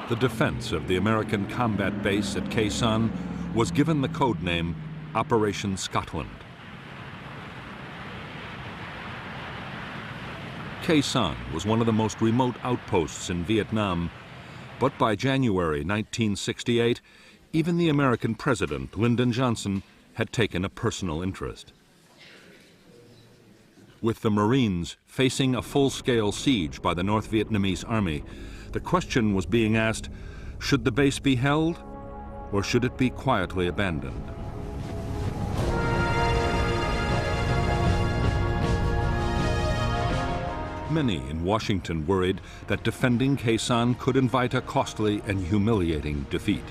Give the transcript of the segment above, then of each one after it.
The defense of the American combat base at Khe Sanh was given the code name Operation Scotland. Khe Sanh was one of the most remote outposts in Vietnam, but by January 1968, even the American president, Lyndon Johnson, had taken a personal interest. With the Marines facing a full-scale siege by the North Vietnamese army, the question was being asked, should the base be held or should it be quietly abandoned? Many in Washington worried that defending Khe Sanh could invite a costly and humiliating defeat.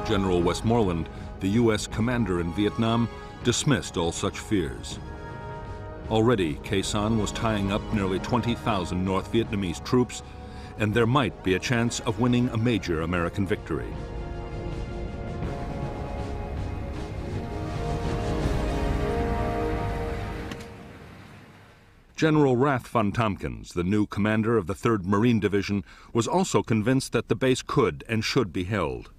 General Westmoreland, the U.S. commander in Vietnam, dismissed all such fears. Already, Khe Sanh was tying up nearly 20,000 North Vietnamese troops, and there might be a chance of winning a major American victory. General Rath von Tompkins, the new commander of the 3rd Marine Division, was also convinced that the base could and should be held.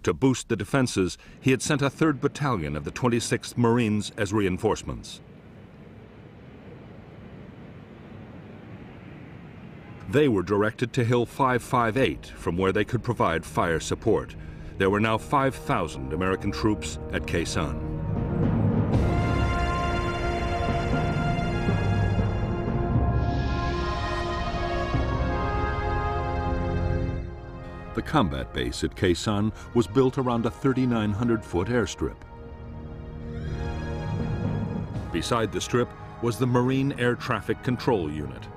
To boost the defenses, he had sent a 3rd Battalion of the 26th Marines as reinforcements. They were directed to Hill 558, from where they could provide fire support. There were now 5,000 American troops at Khe Sanh. The combat base at Khe Sanh was built around a 3,900-foot airstrip. Beside the strip was the Marine Air Traffic Control Unit.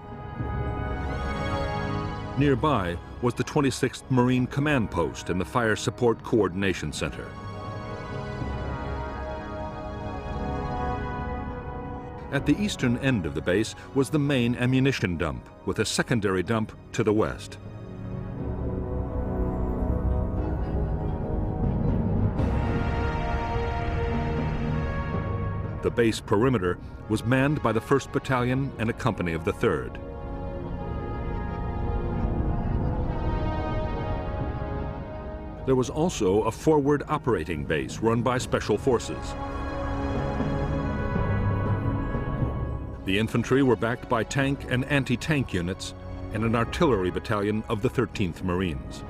Nearby was the 26th Marine Command Post and the Fire Support Coordination Center. At the eastern end of the base was the main ammunition dump, with a secondary dump to the west. The base perimeter was manned by the 1st Battalion and a company of the 3rd. There was also a forward operating base run by Special Forces. The infantry were backed by tank and anti-tank units and an artillery battalion of the 13th Marines.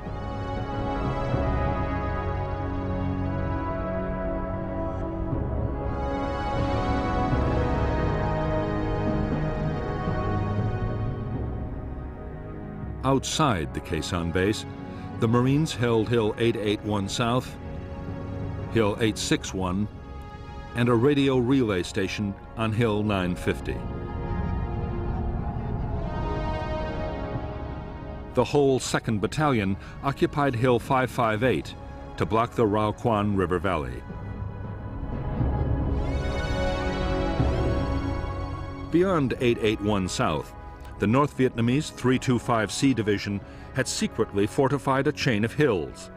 Outside the Khe Sanh base, the Marines held Hill 881 South, Hill 861, and a radio relay station on Hill 950. The whole 2nd Battalion occupied Hill 558 to block the Rao Quan River Valley. Beyond 881 South, the North Vietnamese 325C Division had secretly fortified a chain of hills.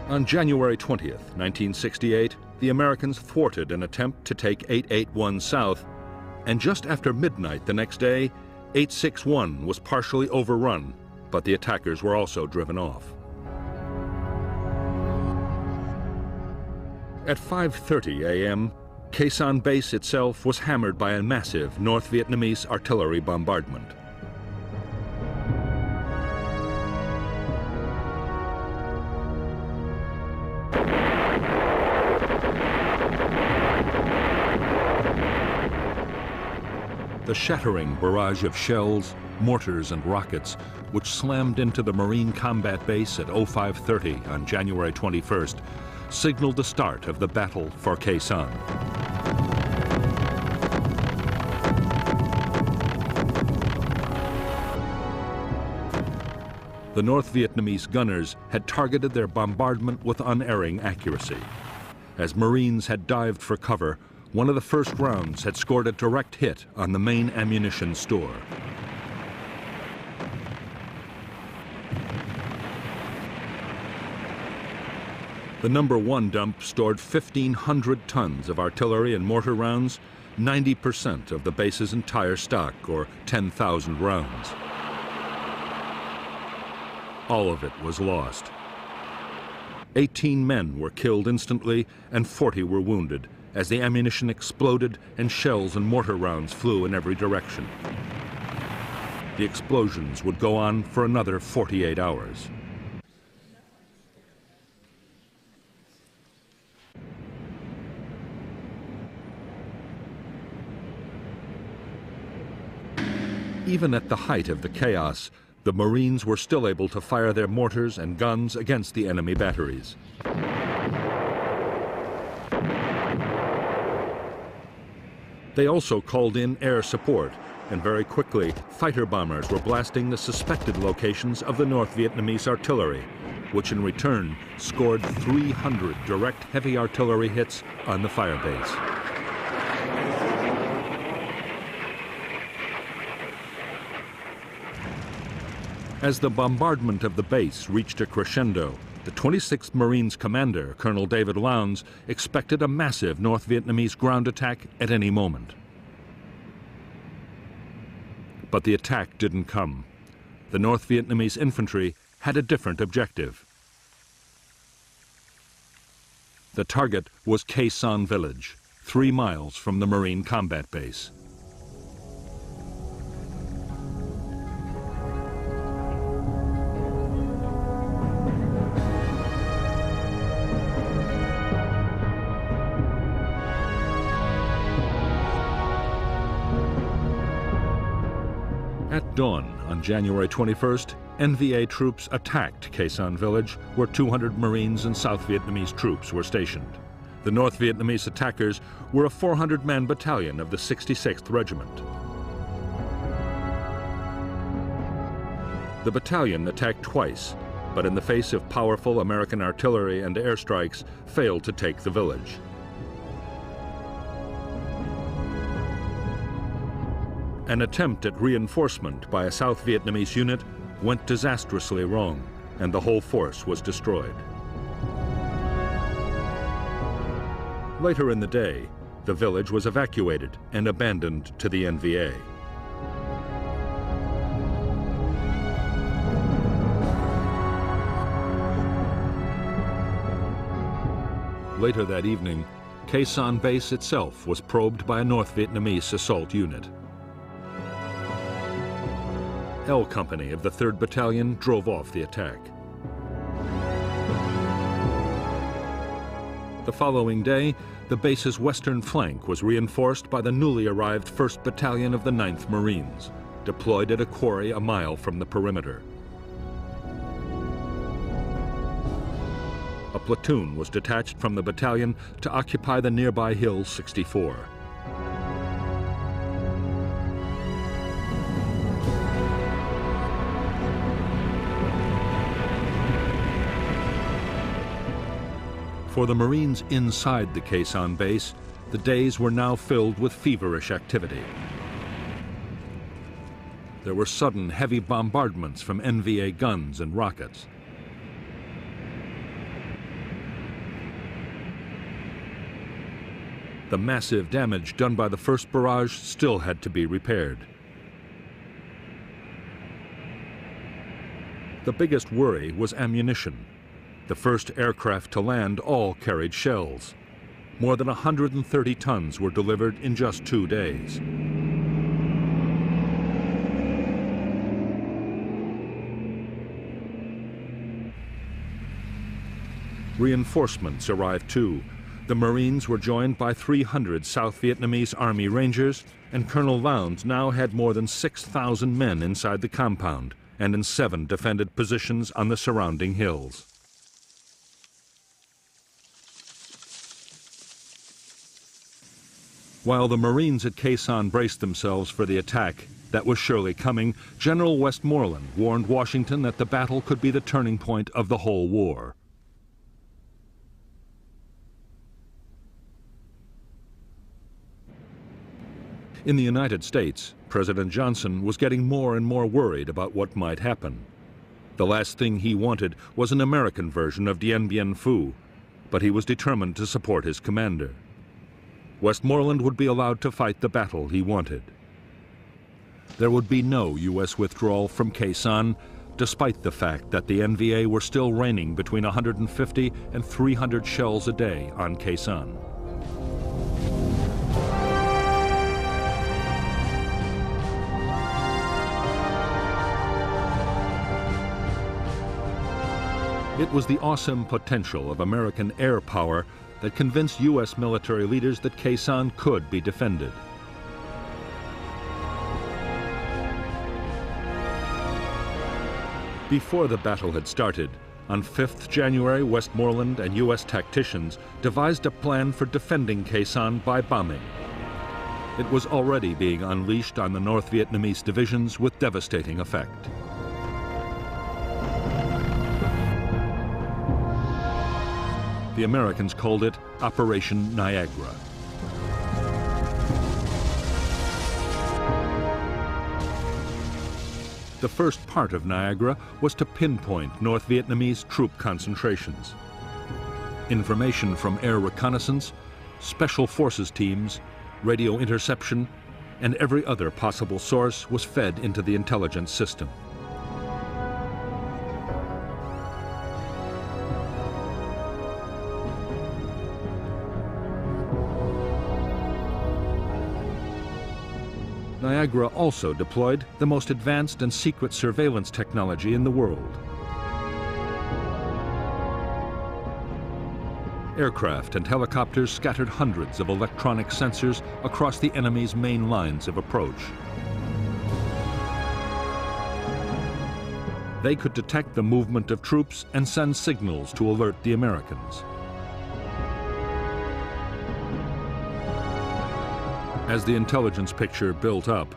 On January 20th, 1968, the Americans thwarted an attempt to take 881 South, and just after midnight the next day, 861 was partially overrun, but the attackers were also driven off. At 5:30 a.m., Khe Sanh base itself was hammered by a massive North Vietnamese artillery bombardment. The shattering barrage of shells, mortars, and rockets, which slammed into the Marine combat base at 0530 on January 21st, signaled the start of the battle for Khe Sanh. The North Vietnamese gunners had targeted their bombardment with unerring accuracy. As Marines had dived for cover, one of the first rounds had scored a direct hit on the main ammunition store. The No. 1 dump stored 1,500 tons of artillery and mortar rounds, 90% of the base's entire stock, or 10,000 rounds. All of it was lost. 18 men were killed instantly and 40 were wounded as the ammunition exploded and shells and mortar rounds flew in every direction. The explosions would go on for another 48 hours. Even at the height of the chaos, the Marines were still able to fire their mortars and guns against the enemy batteries. They also called in air support, and very quickly, fighter bombers were blasting the suspected locations of the North Vietnamese artillery, which in return scored 300 direct heavy artillery hits on the firebase. As the bombardment of the base reached a crescendo, the 26th Marines commander, Colonel David Lowndes, expected a massive North Vietnamese ground attack at any moment. But the attack didn't come. The North Vietnamese infantry had a different objective. The target was Khe Sanh village, 3 miles from the Marine combat base. At dawn on January 21st, NVA troops attacked Khe Sanh village, where 200 Marines and South Vietnamese troops were stationed. The North Vietnamese attackers were a 400-man battalion of the 66th Regiment. The battalion attacked twice, but in the face of powerful American artillery and airstrikes, failed to take the village. An attempt at reinforcement by a South Vietnamese unit went disastrously wrong, and the whole force was destroyed. Later in the day, the village was evacuated and abandoned to the NVA. Later that evening, Khe Sanh base itself was probed by a North Vietnamese assault unit. L Company of the 3rd Battalion drove off the attack. The following day, the base's western flank was reinforced by the newly arrived 1st Battalion of the 9th Marines, deployed at a quarry a mile from the perimeter. A platoon was detached from the battalion to occupy the nearby hill 64. For the Marines inside the Khe Sanh base, the days were now filled with feverish activity. There were sudden heavy bombardments from NVA guns and rockets. The massive damage done by the first barrage still had to be repaired. The biggest worry was ammunition. The first aircraft to land all carried shells. More than 130 tons were delivered in just 2 days. Reinforcements arrived too. The Marines were joined by 300 South Vietnamese Army Rangers, and Colonel Lowndes now had more than 6,000 men inside the compound and in 7 defended positions on the surrounding hills. While the Marines at Khe Sanh braced themselves for the attack that was surely coming, General Westmoreland warned Washington that the battle could be the turning point of the whole war. In the United States, President Johnson was getting more and more worried about what might happen. The last thing he wanted was an American version of Dien Bien Phu, but he was determined to support his commander. Westmoreland would be allowed to fight the battle he wanted. There would be no U.S. withdrawal from Khe Sanh, despite the fact that the NVA were still raining between 150 and 300 shells a day on Khe Sanh. It was the awesome potential of American air power that convinced U.S. military leaders that Khe Sanh could be defended. Before the battle had started, on 5th January, Westmoreland and U.S. tacticians devised a plan for defending Khe Sanh by bombing. It was already being unleashed on the North Vietnamese divisions with devastating effect. The Americans called it Operation Niagara. The first part of Niagara was to pinpoint North Vietnamese troop concentrations. Information from air reconnaissance, special forces teams, radio interception, and every other possible source was fed into the intelligence system. Niagara also deployed the most advanced and secret surveillance technology in the world. Aircraft and helicopters scattered hundreds of electronic sensors across the enemy's main lines of approach. They could detect the movement of troops and send signals to alert the Americans. As the intelligence picture built up,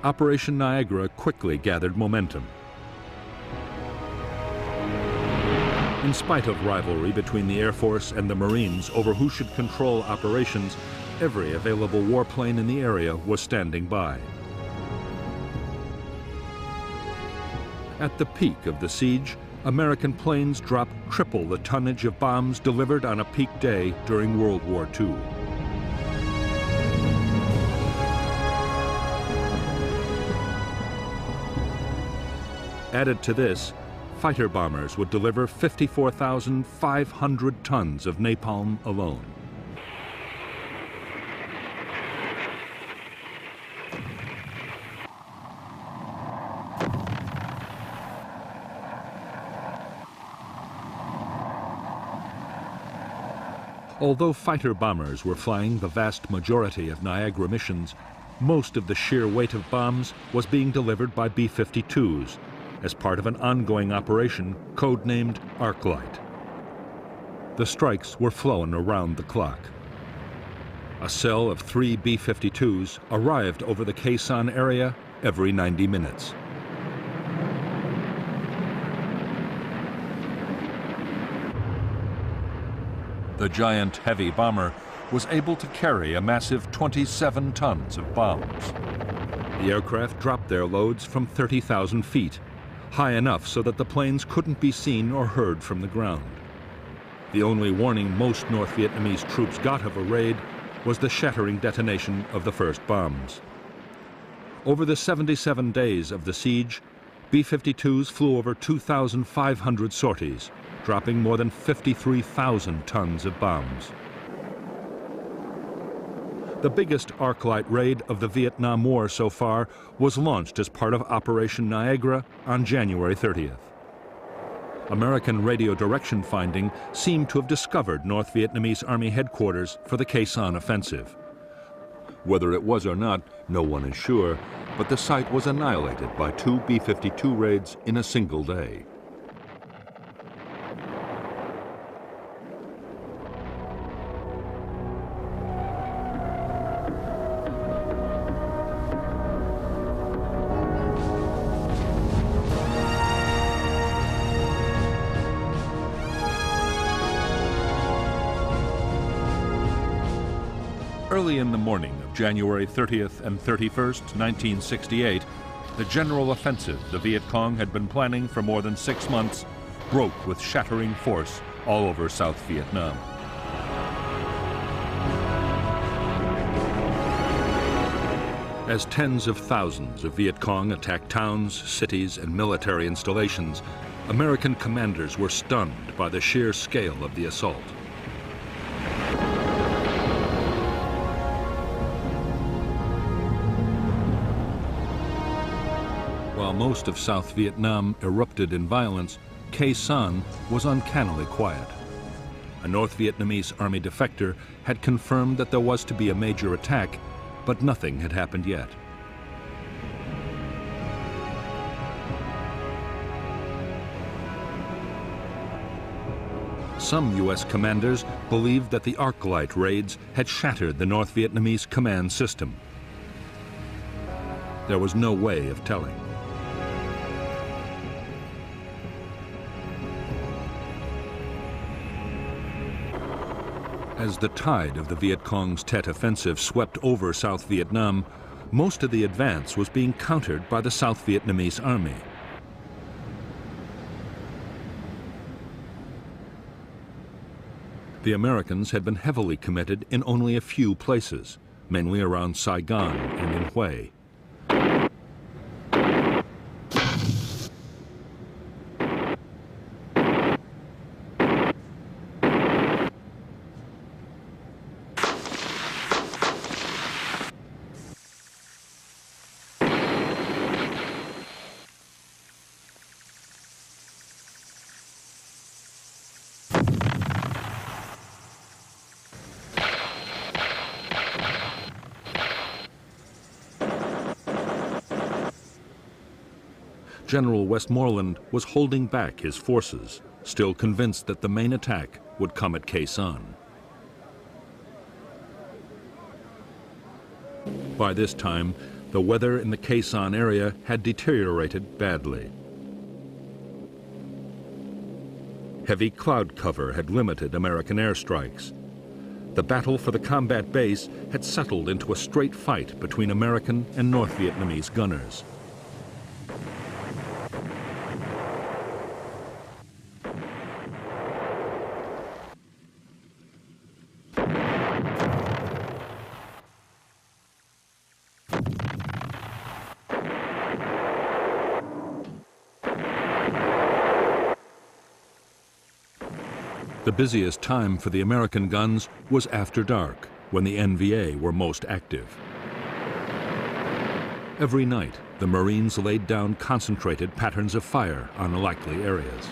Operation Niagara quickly gathered momentum. In spite of rivalry between the Air Force and the Marines over who should control operations, every available warplane in the area was standing by. At the peak of the siege, American planes dropped triple the tonnage of bombs delivered on a peak day during World War II. Added to this, fighter bombers would deliver 54,500 tons of napalm alone. Although fighter bombers were flying the vast majority of Niagara missions, most of the sheer weight of bombs was being delivered by B-52s, as part of an ongoing operation codenamed Arclight. The strikes were flown around the clock. A cell of 3 B-52s arrived over the Khe Sanh area every 90 minutes. The giant heavy bomber was able to carry a massive 27 tons of bombs. The aircraft dropped their loads from 30,000 feet, high enough so that the planes couldn't be seen or heard from the ground. The only warning most North Vietnamese troops got of a raid was the shattering detonation of the first bombs. Over the 77 days of the siege, B-52s flew over 2,500 sorties, dropping more than 53,000 tons of bombs. The biggest Arclight raid of the Vietnam War so far was launched as part of Operation Niagara on January 30th. American radio direction finding seemed to have discovered North Vietnamese Army headquarters for the Khe Sanh offensive. Whether it was or not, no one is sure, but the site was annihilated by 2 B-52 raids in a single day. Early in the morning of January 30th and 31st, 1968, the general offensive the Viet Cong had been planning for more than 6 months broke with shattering force all over South Vietnam. As tens of thousands of Viet Cong attacked towns, cities, and military installations, American commanders were stunned by the sheer scale of the assault. While most of South Vietnam erupted in violence, Khe Sanh was uncannily quiet. A North Vietnamese army defector had confirmed that there was to be a major attack, but nothing had happened yet. Some U.S. commanders believed that the arc light raids had shattered the North Vietnamese command system. There was no way of telling. As the tide of the Viet Cong's Tet Offensive swept over South Vietnam, most of the advance was being countered by the South Vietnamese army. The Americans had been heavily committed in only a few places, mainly around Saigon and in Hue. General Westmoreland was holding back his forces, still convinced that the main attack would come at Khe Sanh. By this time, the weather in the Khe Sanh area had deteriorated badly. Heavy cloud cover had limited American airstrikes. The battle for the combat base had settled into a straight fight between American and North Vietnamese gunners. The busiest time for the American guns was after dark, when the NVA were most active. Every night, the Marines laid down concentrated patterns of fire on likely areas.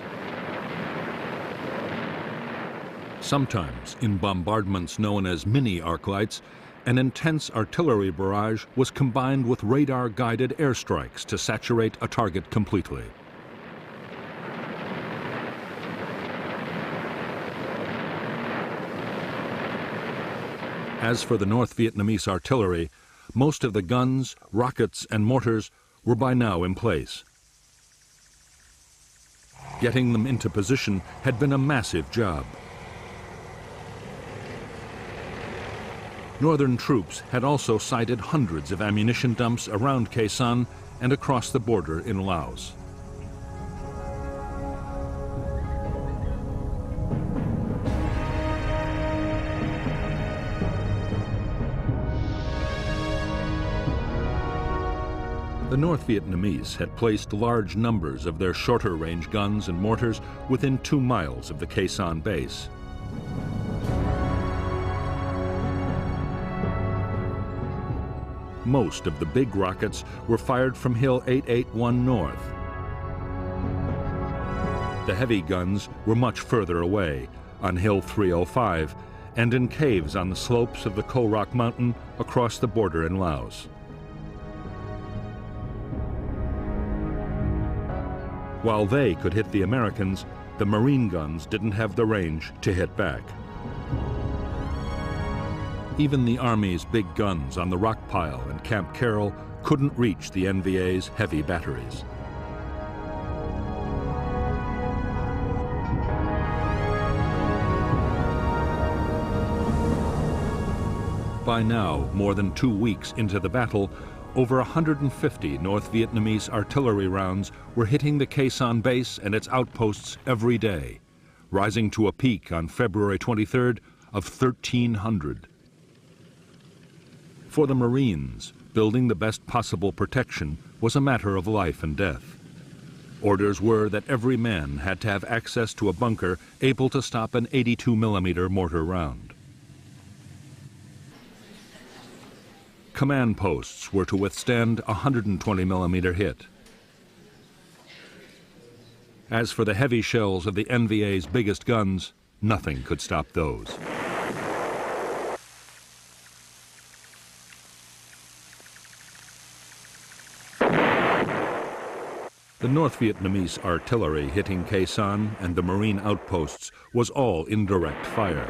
Sometimes, in bombardments known as mini-arclights, an intense artillery barrage was combined with radar-guided airstrikes to saturate a target completely. As for the North Vietnamese artillery, most of the guns, rockets, and mortars were by now in place. Getting them into position had been a massive job. Northern troops had also sighted hundreds of ammunition dumps around Khe Sanh and across the border in Laos. The North Vietnamese had placed large numbers of their shorter-range guns and mortars within 2 miles of the Khe Sanh base. Most of the big rockets were fired from Hill 881 North. The heavy guns were much further away, on Hill 305, and in caves on the slopes of the Ko Rock Mountain across the border in Laos. While they could hit the Americans, the Marine guns didn't have the range to hit back. Even the Army's big guns on the Rock Pile and Camp Carroll couldn't reach the NVA's heavy batteries. By now, more than 2 weeks into the battle, over 150 North Vietnamese artillery rounds were hitting the Khe Sanh base and its outposts every day, rising to a peak on February 23rd of 1,300. For the Marines, Building the best possible protection was a matter of life and death. Orders were that every man had to have access to a bunker able to stop an 82mm mortar round. Command posts were to withstand a 120mm hit. As for the heavy shells of the NVA's biggest guns, nothing could stop those. The North Vietnamese artillery hitting Khe Sanh and the Marine outposts was all indirect fire.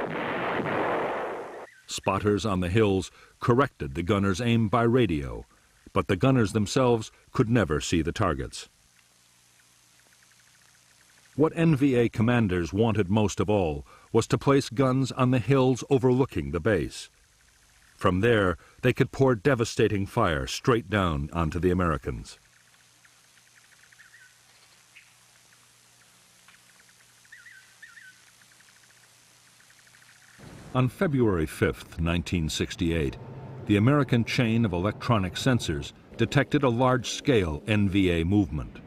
Spotters on the hills corrected the gunners' aim by radio, but the gunners themselves could never see the targets. What NVA commanders wanted most of all was to place guns on the hills overlooking the base. From there, they could pour devastating fire straight down onto the Americans. On February 5th, 1968, the American chain of electronic sensors detected a large-scale NVA movement.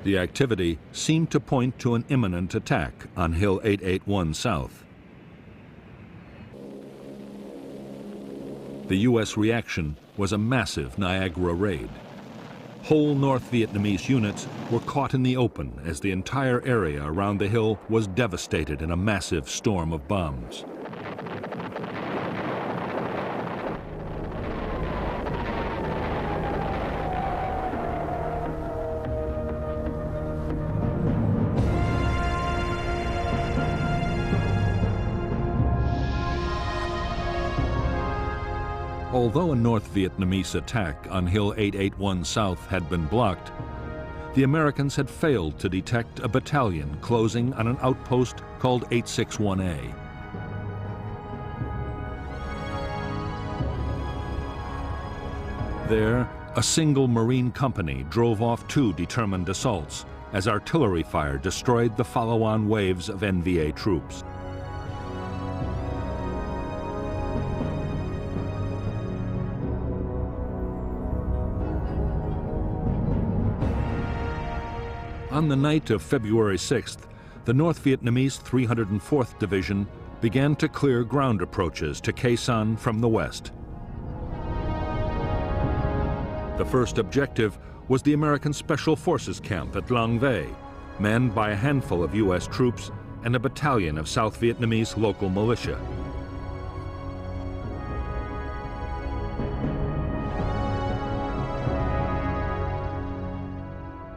The activity seemed to point to an imminent attack on Hill 881 South. The U.S. reaction was a massive Niagara raid. Whole North Vietnamese units were caught in the open as the entire area around the hill was devastated in a massive storm of bombs. Although a North Vietnamese attack on Hill 881 South had been blocked, the Americans had failed to detect a battalion closing on an outpost called 861A. There, a single Marine company drove off two determined assaults as artillery fire destroyed the follow-on waves of NVA troops. On the night of February 6th, the North Vietnamese 304th Division began to clear ground approaches to Khe Sanh from the west. The first objective was the American Special Forces camp at Long Vây, manned by a handful of U.S. troops and a battalion of South Vietnamese local militia.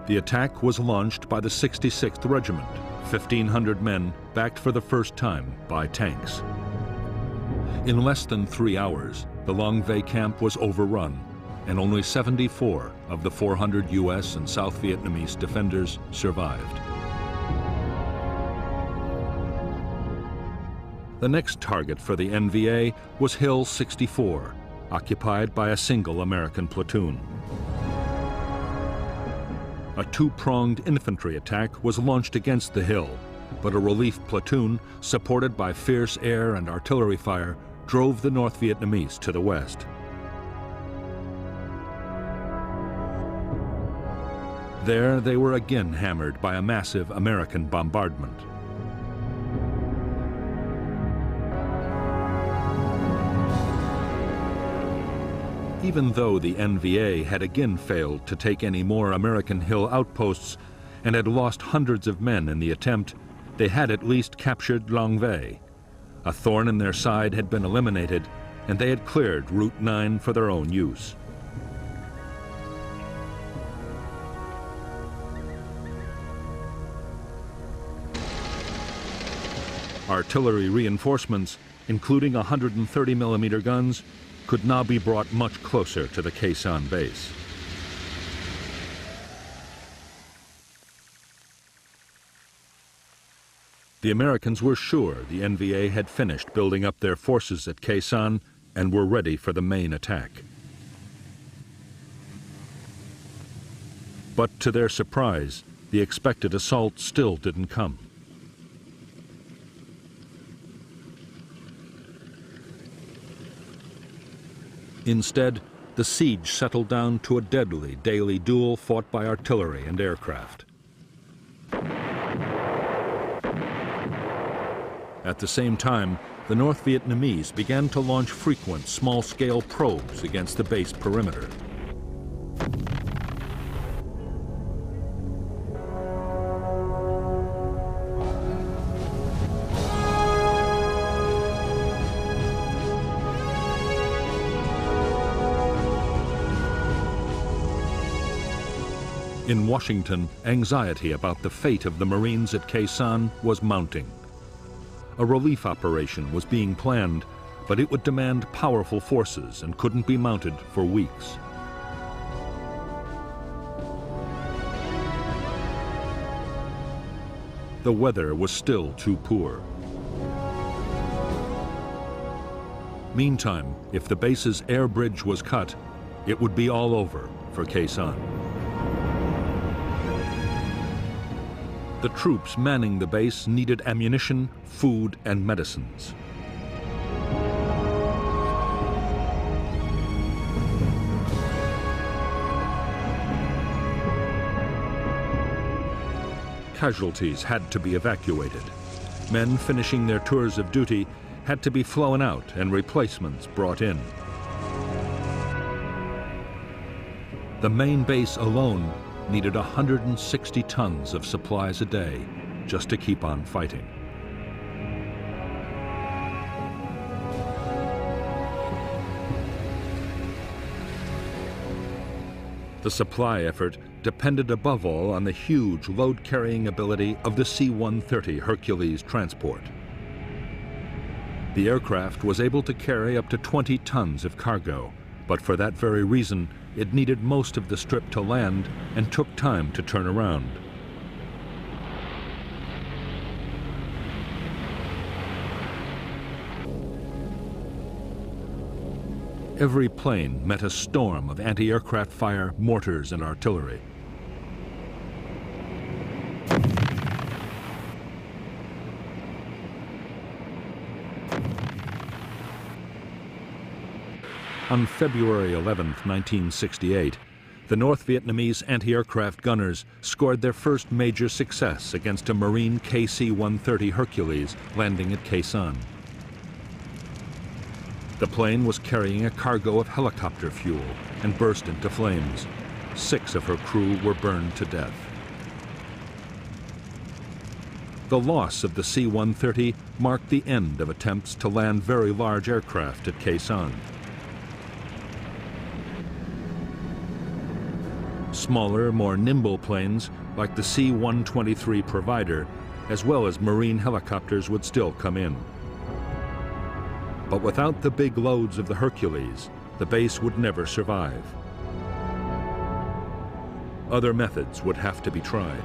The attack was launched by the 66th Regiment, 1,500 men backed for the first time by tanks. In less than 3 hours, the Long Vây camp was overrun, and only 74 of the 400 U.S. and South Vietnamese defenders survived. The next target for the NVA was Hill 64, occupied by a single American platoon. A two-pronged infantry attack was launched against the hill, but a relief platoon, supported by fierce air and artillery fire, drove the North Vietnamese to the west. There, they were again hammered by a massive American bombardment. Even though the NVA had again failed to take any more American hill outposts and had lost hundreds of men in the attempt, they had at least captured Long Vây. A thorn in their side had been eliminated, and they had cleared Route 9 for their own use. Artillery reinforcements, including 130mm guns, could now be brought much closer to the Khe Sanh base. The Americans were sure the NVA had finished building up their forces at Khe Sanh and were ready for the main attack. But to their surprise, the expected assault still didn't come. Instead, the siege settled down to a deadly daily duel fought by artillery and aircraft. At the same time, the North Vietnamese began to launch frequent small-scale probes against the base perimeter. In Washington, anxiety about the fate of the Marines at Khe Sanh was mounting. A relief operation was being planned, but it would demand powerful forces and couldn't be mounted for weeks. The weather was still too poor. Meantime, if the base's air bridge was cut, it would be all over for Khe Sanh. The troops manning the base needed ammunition, food, and medicines. Casualties had to be evacuated. Men finishing their tours of duty had to be flown out and replacements brought in. The main base alone needed 160 tons of supplies a day just to keep on fighting. The supply effort depended above all on the huge load-carrying ability of the C-130 Hercules transport. The aircraft was able to carry up to 20 tons of cargo, but for that very reason, it needed most of the strip to land and took time to turn around. Every plane met a storm of anti-aircraft fire, mortars, and artillery. On February 11, 1968, the North Vietnamese anti-aircraft gunners scored their first major success against a Marine KC-130 Hercules landing at Khe Sanh. The plane was carrying a cargo of helicopter fuel and burst into flames. 6 of her crew were burned to death. The loss of the C-130 marked the end of attempts to land very large aircraft at Khe Sanh. Smaller, more nimble planes like the C-123 Provider, as well as Marine helicopters, would still come in. But without the big loads of the Hercules, the base would never survive. Other methods would have to be tried.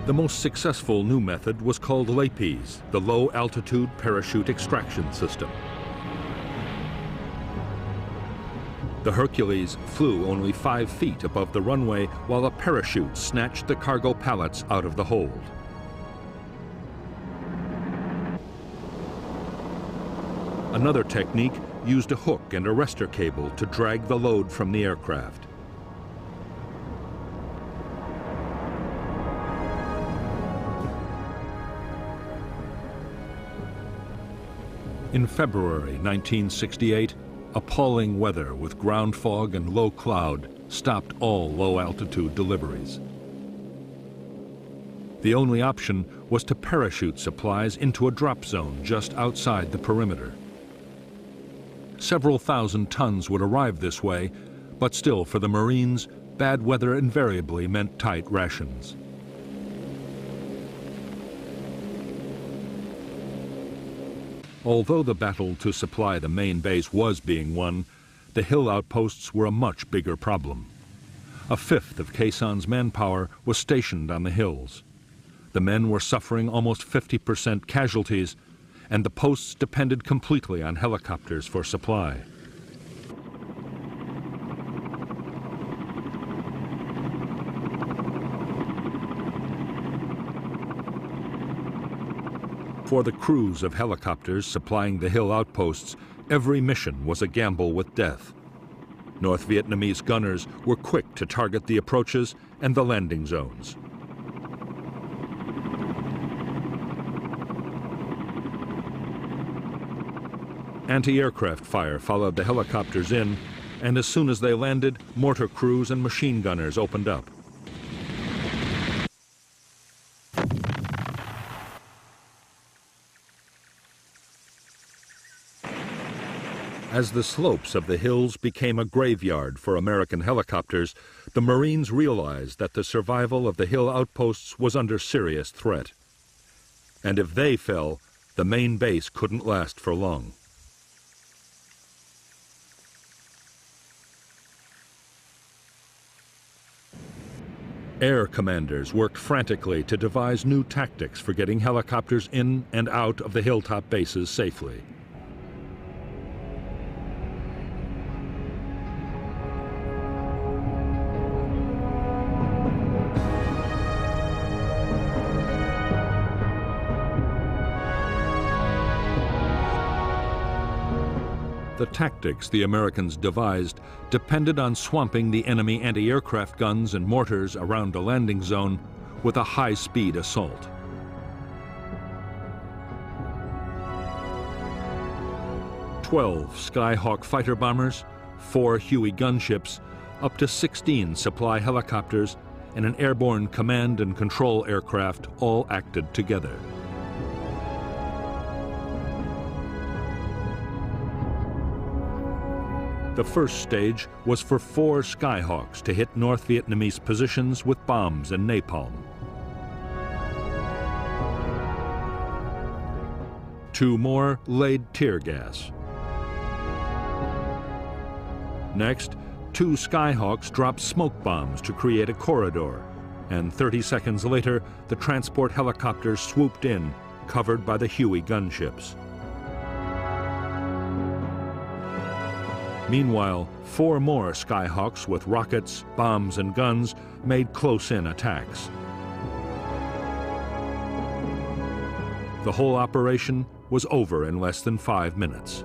The most successful new method was called LAPES, the Low-Altitude Parachute Extraction System. The Hercules flew only 5 feet above the runway while a parachute snatched the cargo pallets out of the hold. Another technique used a hook and arrestor cable to drag the load from the aircraft. In February 1968, appalling weather with ground fog and low cloud stopped all low-altitude deliveries. The only option was to parachute supplies into a drop zone just outside the perimeter. Several thousand tons would arrive this way, but still for the Marines, bad weather invariably meant tight rations. Although the battle to supply the main base was being won, the hill outposts were a much bigger problem. 1/5 of Khe Sanh's manpower was stationed on the hills. The men were suffering almost 50% casualties, and the posts depended completely on helicopters for supply. For the crews of helicopters supplying the hill outposts, every mission was a gamble with death. North Vietnamese gunners were quick to target the approaches and the landing zones. Anti-aircraft fire followed the helicopters in, and as soon as they landed, mortar crews and machine gunners opened up. As the slopes of the hills became a graveyard for American helicopters, the Marines realized that the survival of the hill outposts was under serious threat. And if they fell, the main base couldn't last for long. Air commanders worked frantically to devise new tactics for getting helicopters in and out of the hilltop bases safely. The tactics the Americans devised depended on swamping the enemy anti-aircraft guns and mortars around a landing zone with a high-speed assault. "12 Skyhawk fighter bombers, 4 Huey gunships, up to 16 supply helicopters, and an airborne command and control aircraft all acted together. The first stage was for 4 Skyhawks to hit North Vietnamese positions with bombs and napalm. 2 more laid tear gas. Next, 2 Skyhawks dropped smoke bombs to create a corridor, and 30 seconds later, the transport helicopters swooped in, covered by the Huey gunships. Meanwhile, 4 more Skyhawks with rockets, bombs, and guns made close-in attacks. The whole operation was over in less than 5 minutes.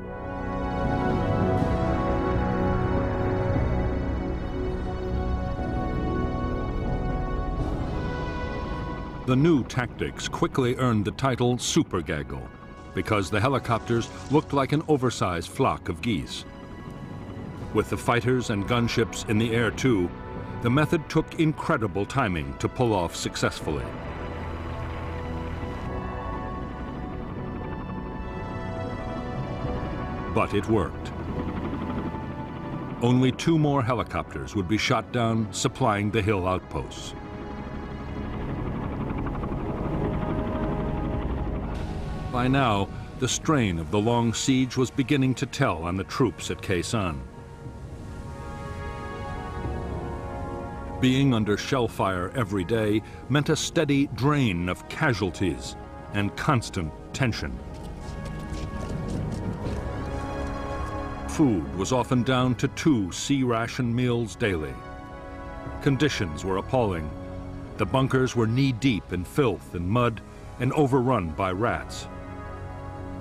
The new tactics quickly earned the title Super Gaggle, because the helicopters looked like an oversized flock of geese. With the fighters and gunships in the air too, the method took incredible timing to pull off successfully. But it worked. Only 2 more helicopters would be shot down, supplying the hill outposts. By now, the strain of the long siege was beginning to tell on the troops at Khe Sanh. Being under shell fire every day meant a steady drain of casualties and constant tension. Food was often down to 2 C-ration meals daily. Conditions were appalling. The bunkers were knee-deep in filth and mud and overrun by rats.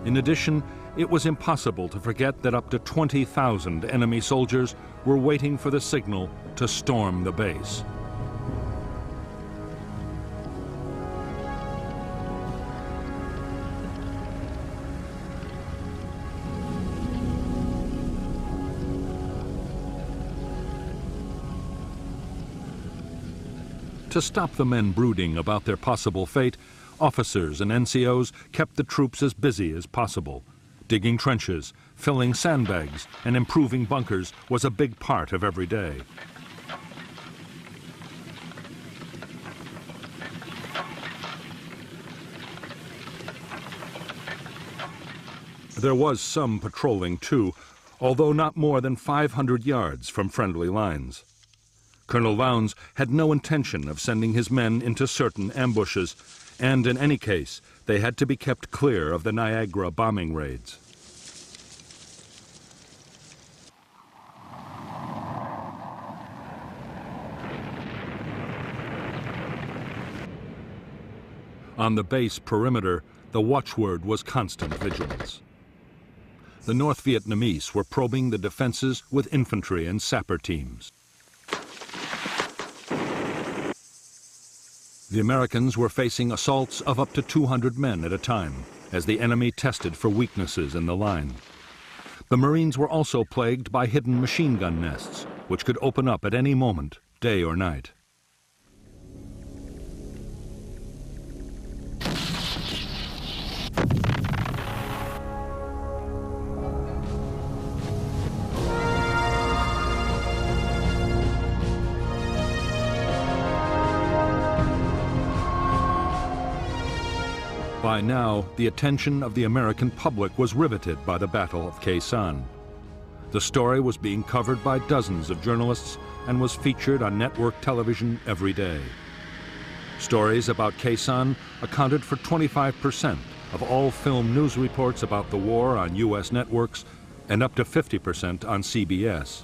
In addition, it was impossible to forget that up to 20,000 enemy soldiers were waiting for the signal to storm the base. To stop the men brooding about their possible fate, officers and NCOs kept the troops as busy as possible. Digging trenches, filling sandbags, and improving bunkers was a big part of every day. There was some patrolling too, although not more than 500 yards from friendly lines. Colonel Lowndes had no intention of sending his men into certain ambushes, and in any case, they had to be kept clear of the Niagara bombing raids. On the base perimeter, the watchword was constant vigilance. The North Vietnamese were probing the defenses with infantry and sapper teams. The Americans were facing assaults of up to 200 men at a time as the enemy tested for weaknesses in the line. The Marines were also plagued by hidden machine gun nests, which could open up at any moment, day or night. By now, the attention of the American public was riveted by the Battle of Khe Sanh. The story was being covered by dozens of journalists and was featured on network television every day. Stories about Khe Sanh accounted for 25% of all film news reports about the war on U.S. networks and up to 50% on CBS.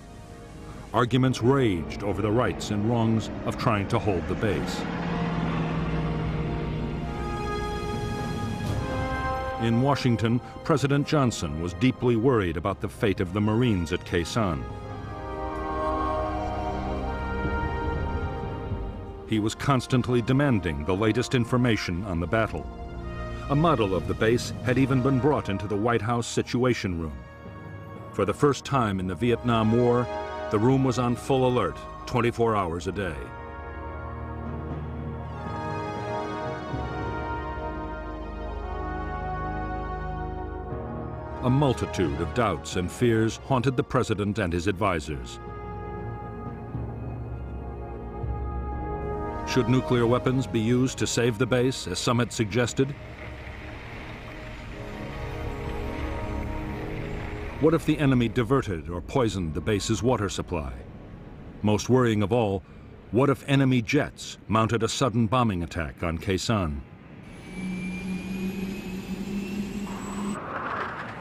Arguments raged over the rights and wrongs of trying to hold the base. In Washington, President Johnson was deeply worried about the fate of the Marines at Khe Sanh. He was constantly demanding the latest information on the battle. A model of the base had even been brought into the White House Situation Room. For the first time in the Vietnam War, the room was on full alert, 24 hours a day. A multitude of doubts and fears haunted the president and his advisors. Should nuclear weapons be used to save the base, as some had suggested? What if the enemy diverted or poisoned the base's water supply? Most worrying of all, what if enemy jets mounted a sudden bombing attack on Khe Sanh?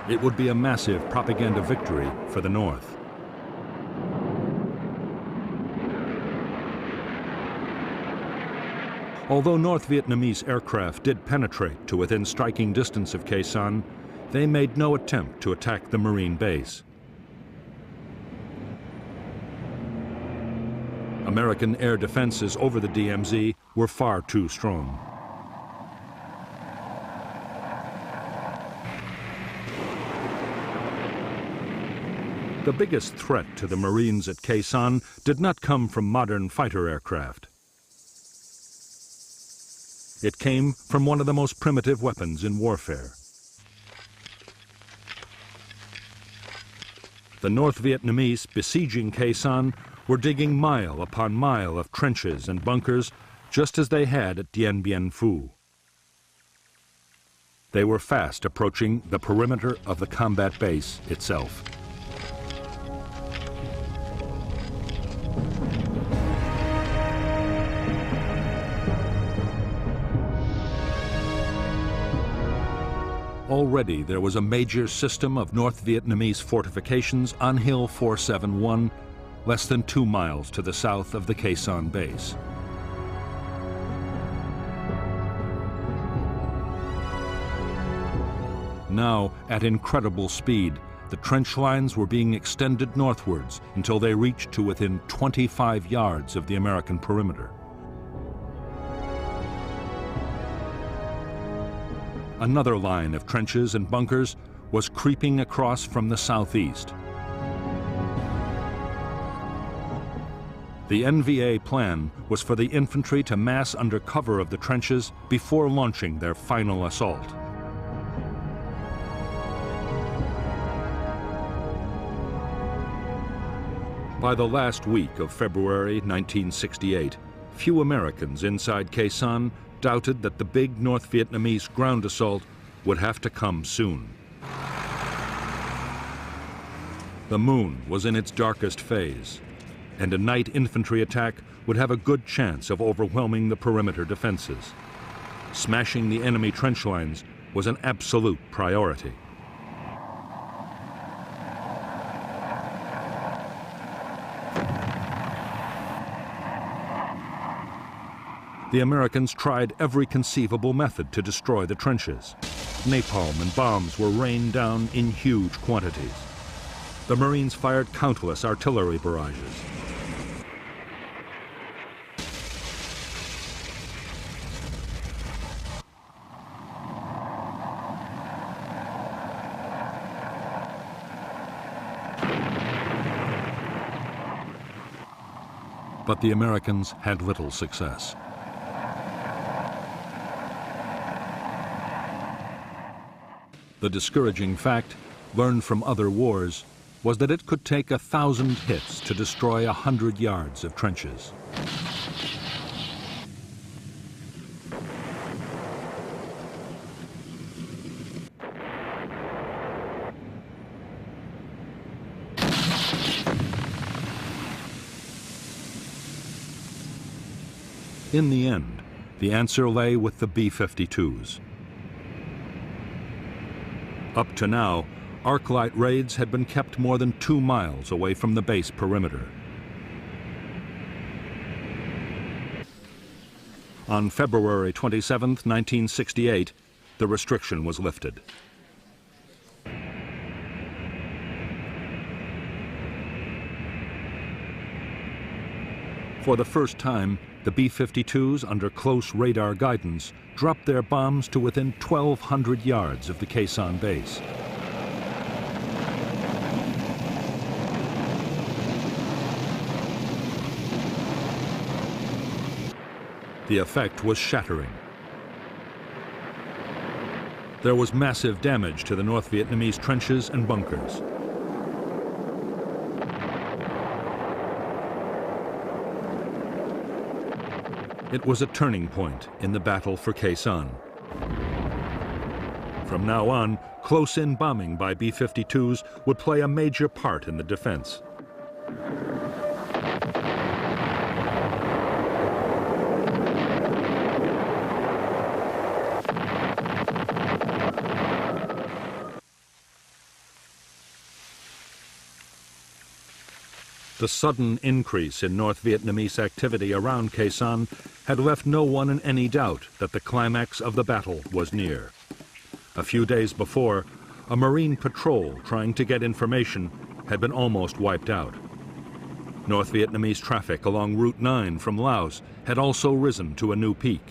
It would be a massive propaganda victory for the North. Although North Vietnamese aircraft did penetrate to within striking distance of Khe Sanh, they made no attempt to attack the Marine base. American air defenses over the DMZ were far too strong. The biggest threat to the Marines at Khe Sanh did not come from modern fighter aircraft. It came from one of the most primitive weapons in warfare. The North Vietnamese besieging Khe Sanh were digging mile upon mile of trenches and bunkers, just as they had at Dien Bien Phu. They were fast approaching the perimeter of the combat base itself. Already there was a major system of North Vietnamese fortifications on Hill 471, less than 2 miles to the south of the Khe Sanh base. Now, at incredible speed, the trench lines were being extended northwards until they reached to within 25 yards of the American perimeter. Another line of trenches and bunkers was creeping across from the southeast. The NVA plan was for the infantry to mass under cover of the trenches before launching their final assault. By the last week of February 1968, few Americans inside Khe Sanh doubted that the big North Vietnamese ground assault would have to come soon. The moon was in its darkest phase, and a night infantry attack would have a good chance of overwhelming the perimeter defenses. Smashing the enemy trench lines was an absolute priority. The Americans tried every conceivable method to destroy the trenches. napalm and bombs were rained down in huge quantities. The Marines fired countless artillery barrages. But the Americans had little success. The discouraging fact, learned from other wars, was that it could take 1,000 hits to destroy 100 yards of trenches. In the end, the answer lay with the B-52s. Up to now, arc-light raids had been kept more than 2 miles away from the base perimeter. On February 27, 1968, the restriction was lifted. For the first time, the B-52s, under close radar guidance, dropped their bombs to within 1,200 yards of the Khe Sanh base. The effect was shattering. There was massive damage to the North Vietnamese trenches and bunkers. It was a turning point in the battle for Khe Sanh. From now on, close-in bombing by B-52s would play a major part in the defense. The sudden increase in North Vietnamese activity around Khe Sanh had left no one in any doubt that the climax of the battle was near. A few days before, a Marine patrol trying to get information had been almost wiped out. North Vietnamese traffic along Route 9 from Laos had also risen to a new peak.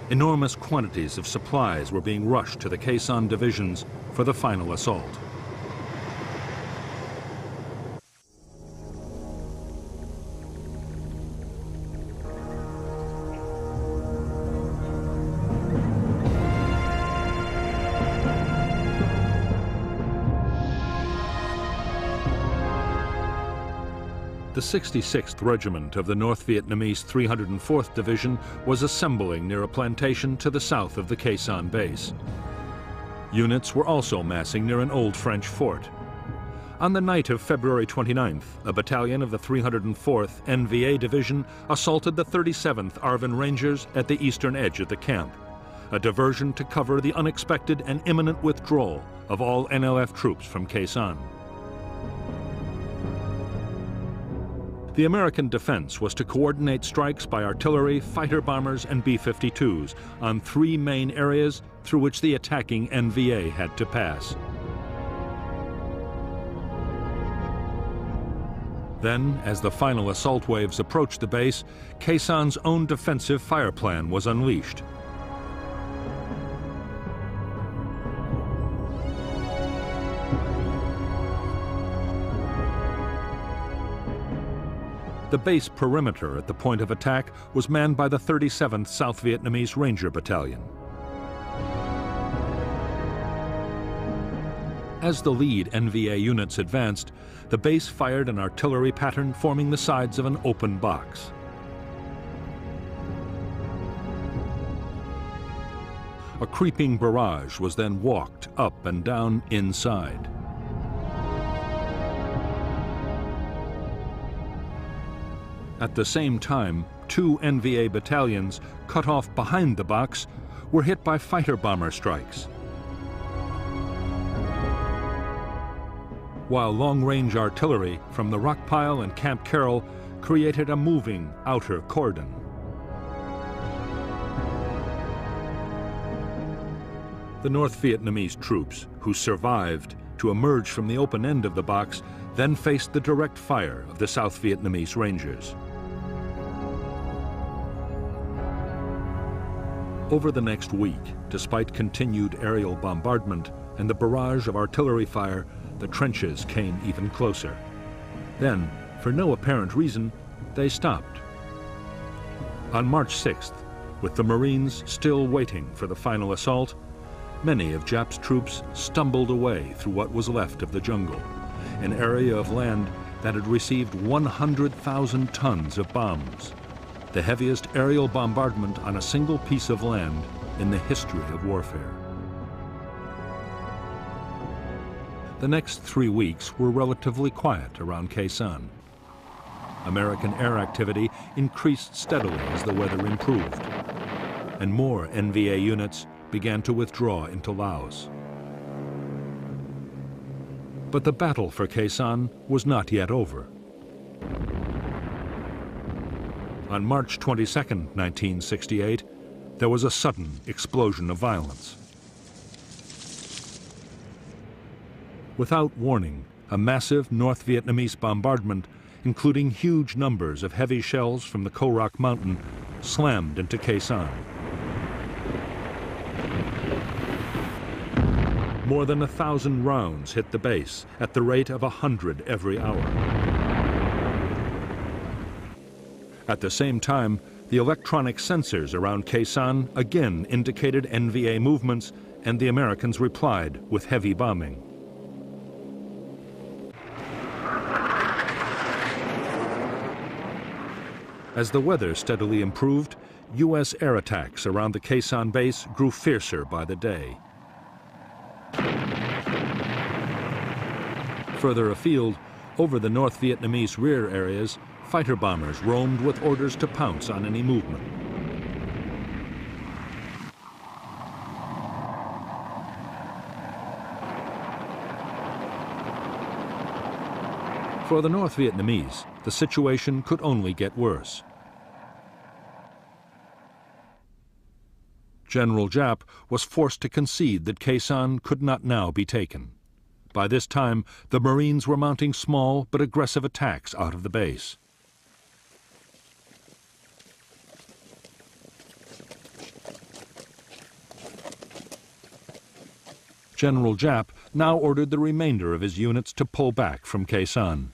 Enormous quantities of supplies were being rushed to the Khe Sanh divisions for the final assault. The 66th Regiment of the North Vietnamese 304th Division was assembling near a plantation to the south of the Khe Sanh base. Units were also massing near an old French fort. On the night of February 29th, a battalion of the 304th NVA Division assaulted the 37th ARVN Rangers at the eastern edge of the camp, a diversion to cover the unexpected and imminent withdrawal of all NLF troops from Khe Sanh. The American defense was to coordinate strikes by artillery, fighter bombers, and B-52s on 3 main areas through which the attacking NVA had to pass. Then, as the final assault waves approached the base, Khe Sanh's own defensive fire plan was unleashed. The base perimeter at the point of attack was manned by the 37th South Vietnamese Ranger Battalion. As the lead NVA units advanced, the base fired an artillery pattern forming the sides of an open box. A creeping barrage was then walked up and down inside. At the same time, 2 NVA battalions, cut off behind the box, were hit by fighter bomber strikes. While long-range artillery from the Rockpile and Camp Carroll created a moving outer cordon. The The North Vietnamese troops, who survived to emerge from the open end of the box, then faced the direct fire of the South Vietnamese Rangers. Over the next week, despite continued aerial bombardment and the barrage of artillery fire, the trenches came even closer. Then, for no apparent reason, they stopped. On March 6th, with the Marines still waiting for the final assault, many of Jap's troops stumbled away through what was left of the jungle, an area of land that had received 100,000 tons of bombs, the heaviest aerial bombardment on a single piece of land in the history of warfare. The next 3 weeks were relatively quiet around Khe Sanh. American air activity increased steadily as the weather improved, and more NVA units began to withdraw into Laos. But the battle for Khe Sanh was not yet over. On March 22, 1968, there was a sudden explosion of violence. Without warning, a massive North Vietnamese bombardment, including huge numbers of heavy shells from the Ko Rock Mountain, slammed into Khe Sanh. More than 1,000 rounds hit the base at the rate of 100 every hour. At the same time, the electronic sensors around Khe Sanh again indicated NVA movements, and the Americans replied with heavy bombing. As the weather steadily improved, U.S. air attacks around the Khe Sanh base grew fiercer by the day. Further afield, over the North Vietnamese rear areas, fighter bombers roamed with orders to pounce on any movement. For the North Vietnamese, the situation could only get worse. General Giap was forced to concede that Khe Sanh could not now be taken. By this time, the Marines were mounting small but aggressive attacks out of the base. General Giap now ordered the remainder of his units to pull back from Khe Sanh.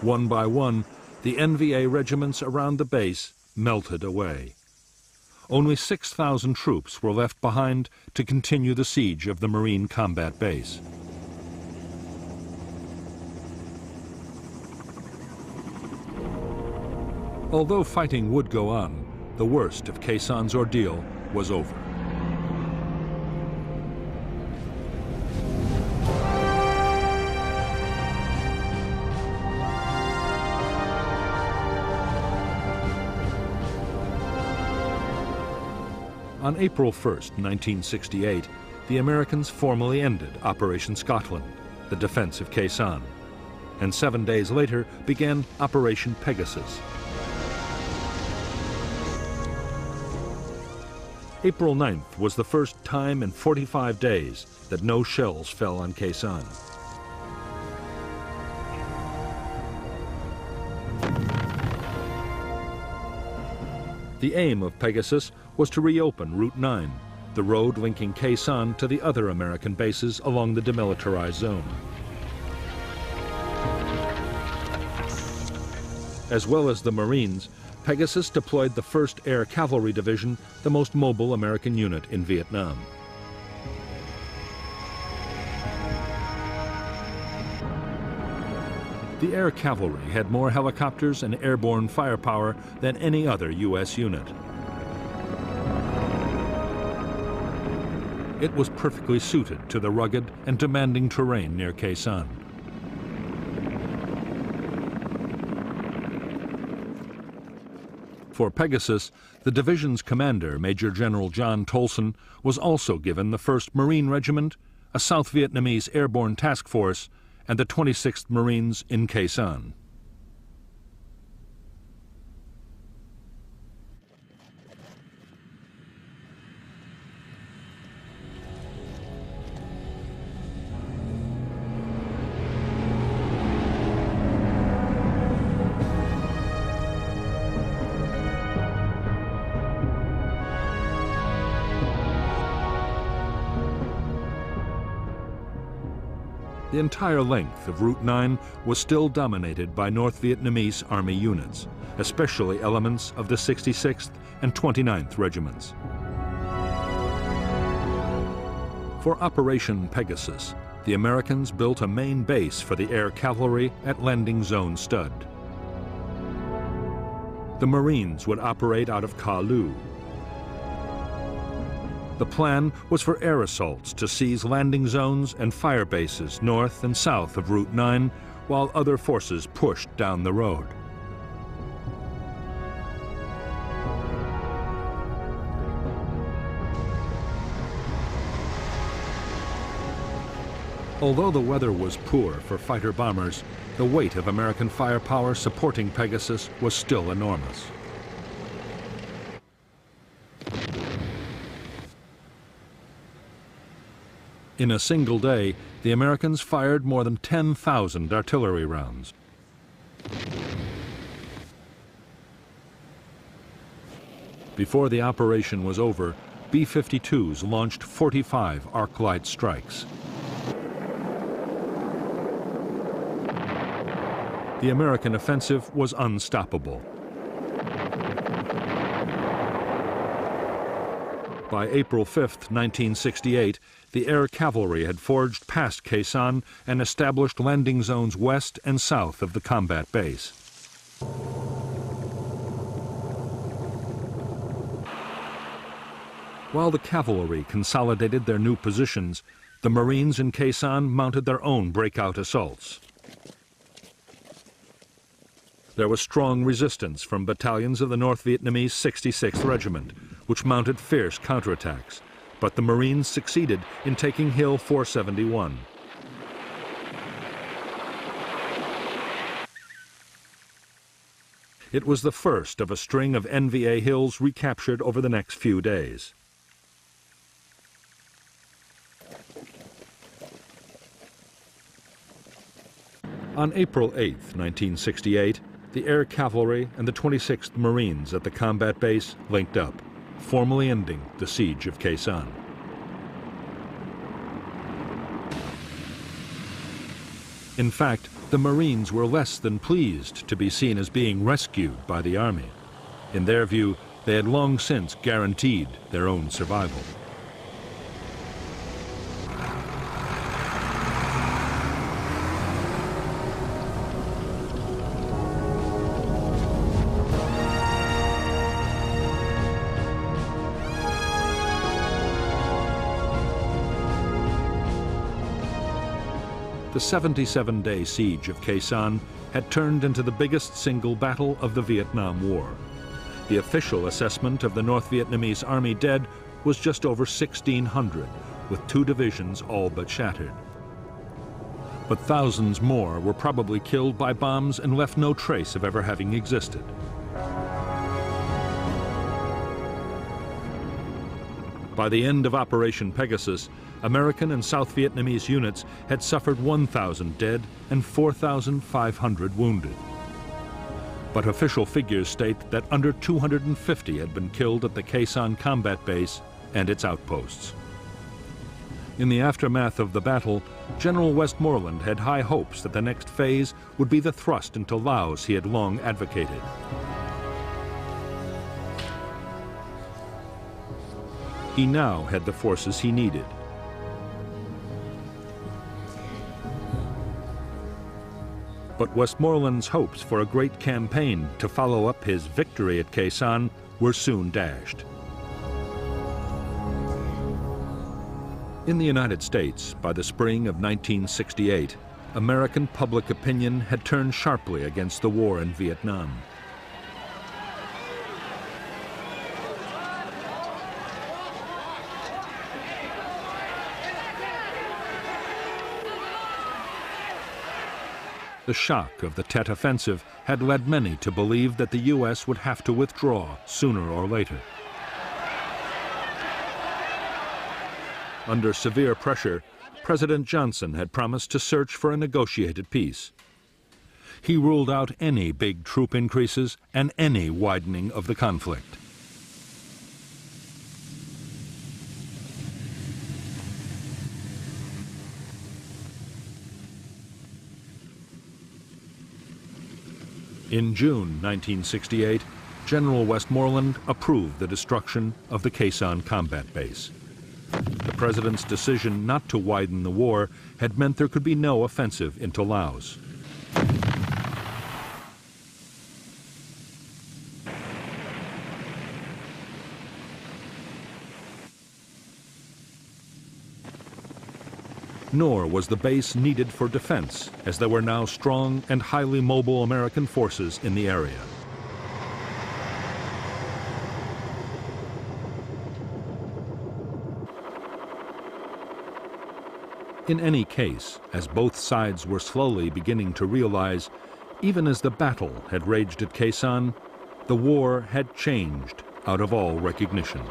One by one, the NVA regiments around the base melted away. Only 6,000 troops were left behind to continue the siege of the Marine combat base. Although fighting would go on, the worst of Khe Sanh's ordeal was over. On April 1, 1968, the Americans formally ended Operation Scotland, the defense of Khe Sanh, and 7 days later began Operation Pegasus. April 9th was the first time in 45 days that no shells fell on Khe Sanh. The aim of Pegasus was to reopen Route 9, the road linking Khe Sanh to the other American bases along the demilitarized zone. As well as the Marines, Pegasus deployed the 1st Air Cavalry Division, the most mobile American unit in Vietnam. The Air Cavalry had more helicopters and airborne firepower than any other U.S. unit. It was perfectly suited to the rugged and demanding terrain near Khe Sanh. For Pegasus, the division's commander, Major General John Tolson, was also given the 1st Marine Regiment, a South Vietnamese airborne task force, and the 26th Marines in Khe Sanh. The entire length of Route 9 was still dominated by North Vietnamese Army units, especially elements of the 66th and 29th Regiments. For Operation Pegasus, the Americans built a main base for the air cavalry at Landing Zone Stud. The Marines would operate out of Ka Lu. The plan was for air assaults to seize landing zones and fire bases north and south of Route 9, while other forces pushed down the road. Although the weather was poor for fighter bombers, the weight of American firepower supporting Pegasus was still enormous. In a single day, the Americans fired more than 10,000 artillery rounds. Before the operation was over, B-52s launched 45 arc-light strikes. The American offensive was unstoppable. By April 5, 1968, the air cavalry had forged past Khe Sanh and established landing zones west and south of the combat base. While the cavalry consolidated their new positions, the Marines in Khe Sanh mounted their own breakout assaults. There was strong resistance from battalions of the North Vietnamese 66th Regiment, which mounted fierce counterattacks, but the Marines succeeded in taking Hill 471. It was the first of a string of NVA hills recaptured over the next few days. On April 8, 1968, the air cavalry and the 26th Marines at the combat base linked up, formally ending the siege of Khe Sanh. In fact, the Marines were less than pleased to be seen as being rescued by the Army. In their view, they had long since guaranteed their own survival. The 77-day siege of Khe Sanh had turned into the biggest single battle of the Vietnam War. The official assessment of the North Vietnamese Army dead was just over 1,600, with 2 divisions all but shattered. But thousands more were probably killed by bombs and left no trace of ever having existed. By the end of Operation Pegasus, American and South Vietnamese units had suffered 1,000 dead and 4,500 wounded. But official figures state that under 250 had been killed at the Khe Sanh combat base and its outposts. In the aftermath of the battle, General Westmoreland had high hopes that the next phase would be the thrust into Laos he had long advocated. He now had the forces he needed. But Westmoreland's hopes for a great campaign to follow up his victory at Khe Sanh were soon dashed. In the United States, by the spring of 1968, American public opinion had turned sharply against the war in Vietnam. The shock of the Tet Offensive had led many to believe that the U.S. would have to withdraw sooner or later. Under severe pressure, President Johnson had promised to search for a negotiated peace. He ruled out any big troop increases and any widening of the conflict. In June 1968, General Westmoreland approved the destruction of the Khe Sanh combat base. The president's decision not to widen the war had meant there could be no offensive into Laos. Nor was the base needed for defense, as there were now strong and highly mobile American forces in the area. In any case, as both sides were slowly beginning to realize, even as the battle had raged at Khe Sanh, the war had changed out of all recognition.